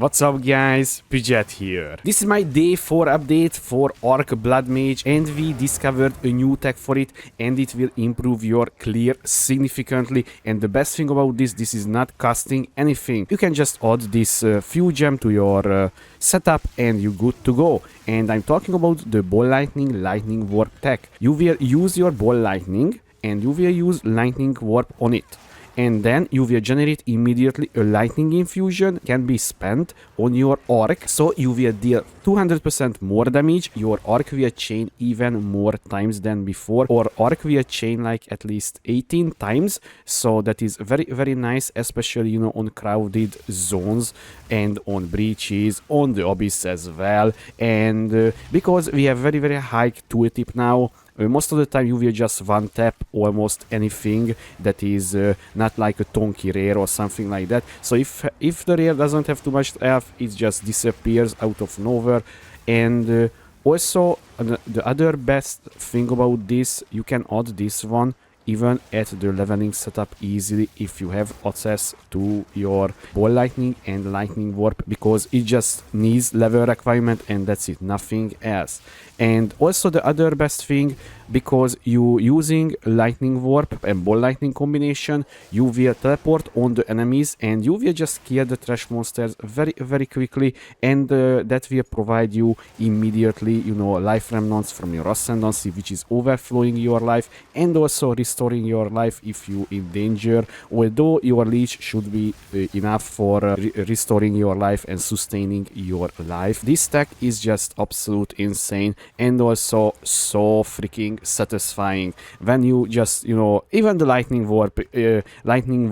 What's up guys, Pidget here. This is my day 4 update for Arc Blood Mage and we discovered a new tech for it and it will improve your clear significantly, and the best thing about this is not costing anything. You can just add this few gem to your setup and you're good to go. And I'm talking about the Ball Lightning Warp tech. You will use your Ball Lightning and you will use Lightning Warp on it. And then you will generate immediately a lightning infusion can be spent on your arc, so you will deal 200% more damage. Your arc will chain even more times than before, or arc will chain like at least 18 times, so that is very nice, especially on crowded zones and on breaches, on the abyss as well. And because we have very high tooltip now, most of the time you will just one tap almost anything that is not like a Tonki rare or something like that. So if the rare doesn't have too much health, it just disappears out of nowhere. And also the other best thing about this, you can add this one even at the leveling setup easily if you have access to your Ball Lightning and Lightning Warp, because it just needs level requirement and that's it, nothing else. And also the other best thing, because you using Lightning Warp and Ball Lightning combination, you will teleport on the enemies and you will just kill the trash monsters very quickly, and that will provide you immediately life remnants from your ascendancy, which is overflowing your life and also restoring your life if you in danger, although your leech should be enough for restoring your life and sustaining your life. This tech is just absolute insane and also so freaking satisfying when you just even the lightning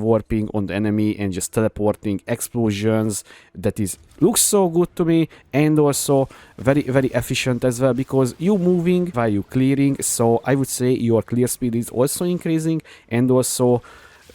warping on the enemy and just teleporting explosions, that is looks so good to me, and also very efficient as well, because you moving while you clearing, so I would say your clear speed is also increasing, and also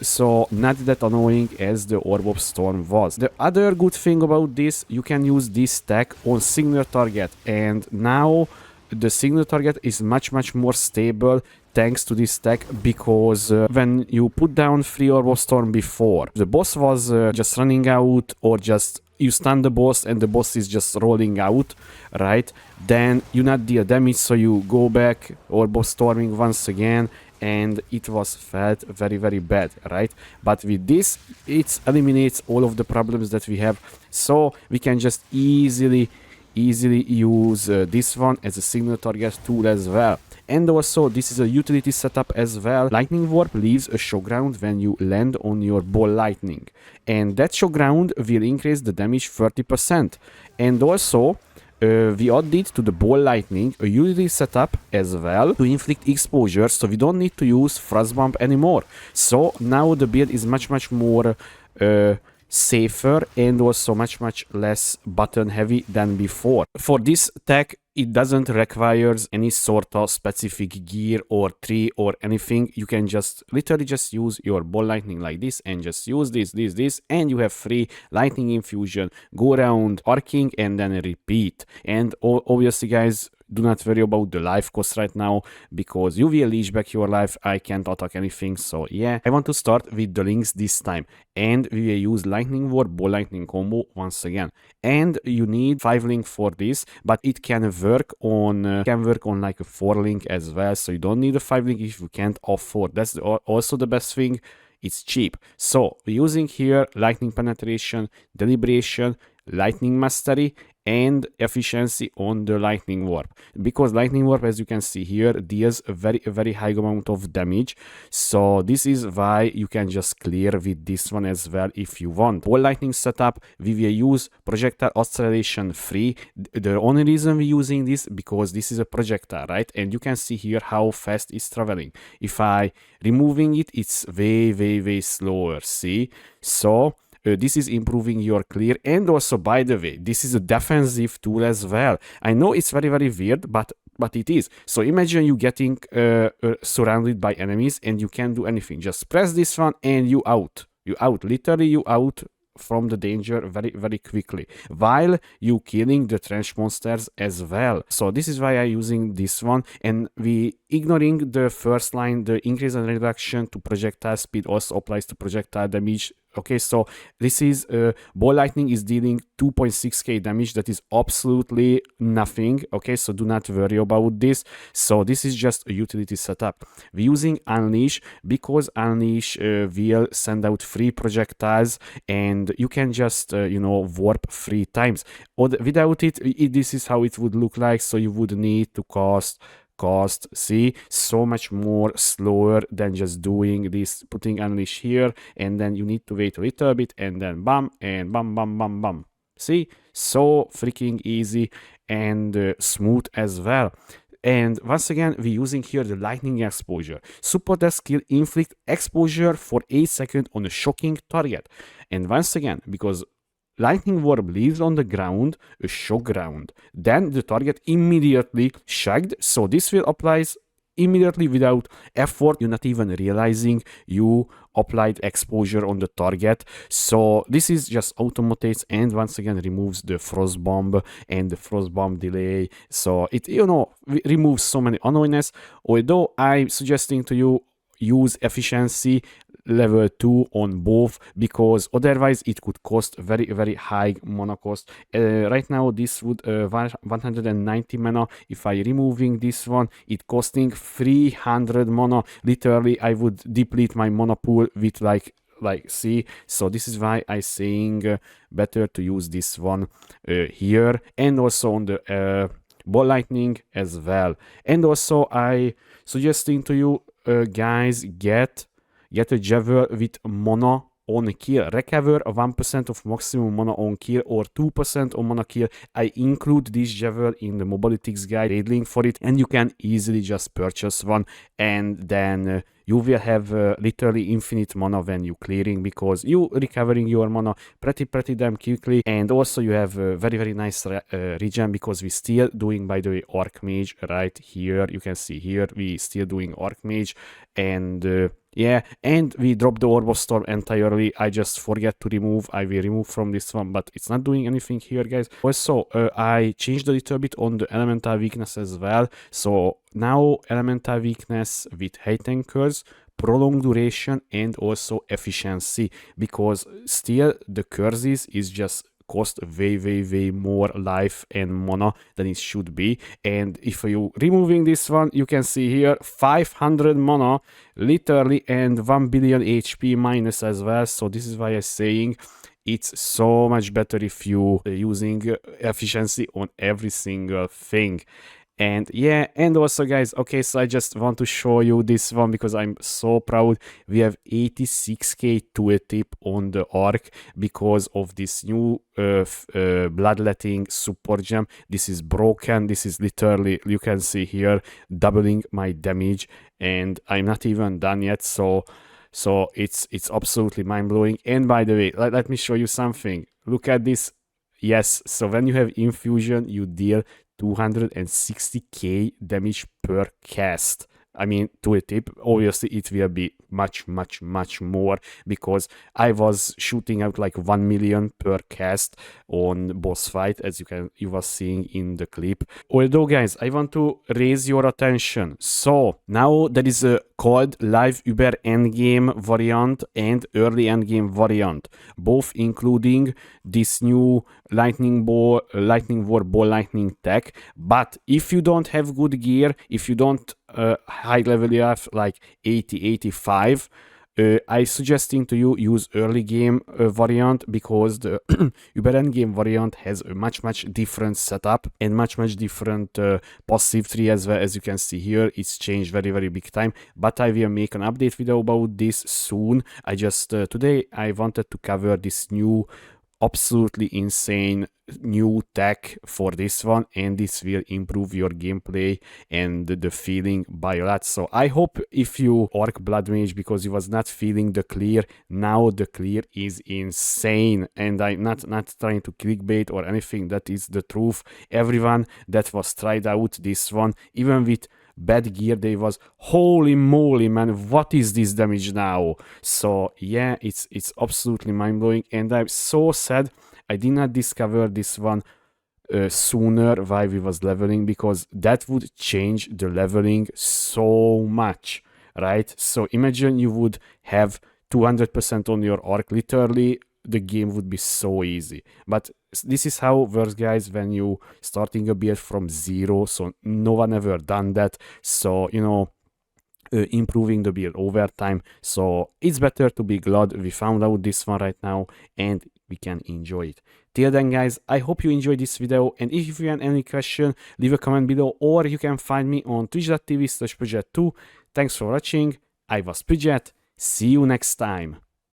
so not that annoying as the Orb of Storm was. The other good thing about this, you can use this tech on singular target, and now the single target is much more stable thanks to this tech, because when you put down 3 Orb of Storm before, the boss was just running out, or just you stun the boss and the boss is just rolling out, right? Then you not deal damage, so you go back Orb of Storming once again, and it was felt very bad, right? But with this, it eliminates all of the problems that we have, so we can just easily use this one as a signal target tool as well. And also this is a utility setup as well. Lightning Warp leaves a showground when you land on your Ball Lightning, and that showground will increase the damage 30%. And also we added to the Ball Lightning a utility setup as well to inflict exposure, so we don't need to use Frost Bump anymore. So now the build is much more safer and also much less button heavy than before. For this tech, it doesn't require any sort of specific gear or tree or anything. You can just literally just use your Ball Lightning like this and just use this, and you have free lightning infusion, go around arcing and then repeat. And obviously guys, do not worry about the life cost right now, because you will leech back your life. I can't attack anything, so yeah. I want to start with the links this time, and we will use Lightning Warp Ball Lightning combo once again. And you need 5 link for this, but it can work on like a 4 link as well, so you don't need a 5 link if you can't afford. That's also the best thing. It's cheap. So we're using here Lightning Penetration, Deliberation, Lightning Mastery, and efficiency on the Lightning Warp, because Lightning Warp, as you can see here, deals a very high amount of damage. So this is why you can just clear with this one as well if you want. Ball Lightning setup, we will use projectile acceleration free. The only reason we're using this, because this is a projectile, right? And you can see here how fast it's traveling. If I removing it, it's way slower, see? So this is improving your clear. And also, by the way, this is a defensive tool as well. I know it's very weird, but it is. So imagine you getting surrounded by enemies and you can't do anything. Just press this one and you out. Literally you out from the danger very quickly, while you killing the trench monsters as well. So this is why I'm using this one, and we ignoring the first line, the increase and reduction to projectile speed also applies to projectile damage Okay, so this is ball lightning is dealing 2.6k damage. That is absolutely nothing. Okay, so do not worry about this. So this is just a utility setup. We're using Unleash because Unleash will send out free projectiles, and you can just warp 3 times. Or without it, this is how it would look like. So you would need to cost, see, so much more slower than just doing this, putting Unleash here, and then you need to wait a little bit, and then bam, and bam, bam, bam, bam. See, so freaking easy and smooth as well. And once again, we're using here the lightning exposure. Support that skill inflict exposure for 8 seconds on a shocking target. And once again, because lightning orb leaves on the ground a shock round, then the target immediately shocked, so this will apply immediately without effort. You're not even realizing you applied exposure on the target. So this is just automates and once again removes the frost bomb and the frost bomb delay. So it removes so many annoyingness. Although I'm suggesting to you use efficiency level 2 on both, because otherwise it could cost very high mana cost. Right now this would 190 mana. If I removing this one, it costing 300 mana. Literally I would deplete my mana pool with like see. So this is why I saying better to use this one here, and also on the ball lightning as well. And also I suggesting to you guys, get a Javel with mana on kill. Recover 1% of maximum mana on kill or 2% on mana kill. I include this Javel in the Mobilitics guide, trade link for it, and you can easily just purchase one, and then you will have literally infinite mana when you clearing, because you recovering your mana pretty damn quickly. And also you have a very nice regen, because we still doing, by the way, Arc Mage right here. You can see here we still doing Arc Mage, and yeah, and we dropped the Orb of Storm entirely. I just forget to remove. I will remove from this one, but it's not doing anything here, guys. Also, I changed a little bit on the elemental weakness as well. So now elemental weakness with hate anchors, prolonged duration, and also efficiency, because still the curses is just cost way more life and mana than it should be. And if you removing this one, you can see here 500 mana literally and 1 billion HP minus as well. So this is why I'm saying it's so much better if you using efficiency on every single thing. And yeah, and also guys, okay, so I just want to show you this one because I'm so proud. We have 86k tooltip on the Arc because of this new bloodletting support gem. This is broken. This is literally, you can see here, doubling my damage, and I'm not even done yet. So it's absolutely mind-blowing. And by the way, let me show you something. Look at this. Yes, so when you have infusion, you deal 260k damage per cast. I mean, tooltip, obviously it will be much more, because I was shooting out like 1 million per cast on boss fight, as you was seeing in the clip. Although guys, I want to raise your attention. So now there is a called live Uber endgame variant and early endgame variant, both including this new lightning war ball lightning tech. But if you don't have good gear, if you don't high level enough, like 80-85, I suggesting to you use early game variant, because the Uber endgame variant has a much different setup and much different passive tree as well. As you can see here, it's changed very big time. But I will make an update video about this soon. I just today I wanted to cover this new absolutely insane new tech for this one, and this will improve your gameplay and the feeling by a lot. So I hope if you Arc Blood Mage, because you was not feeling the clear, now the clear is insane. And I'm not trying to clickbait or anything, that is the truth. Everyone that was tried out this one, even with bad gear, they was, holy moly man, what is this damage now? So yeah, it's absolutely mind-blowing, and I'm so sad I did not discover this one sooner while we was leveling, because that would change the leveling so much, right? So imagine you would have 200% on your arc, literally the game would be so easy. But this is how it works, guys, when you starting a build from zero, so no one ever done that. So you know, improving the build over time. So it's better to be glad we found out this one right now and we can enjoy it. Till then, guys, I hope you enjoyed this video, and if you have any question, leave a comment below, or you can find me on twitch.tv/Pridget2. Thanks for watching. I was Pridget. See you next time.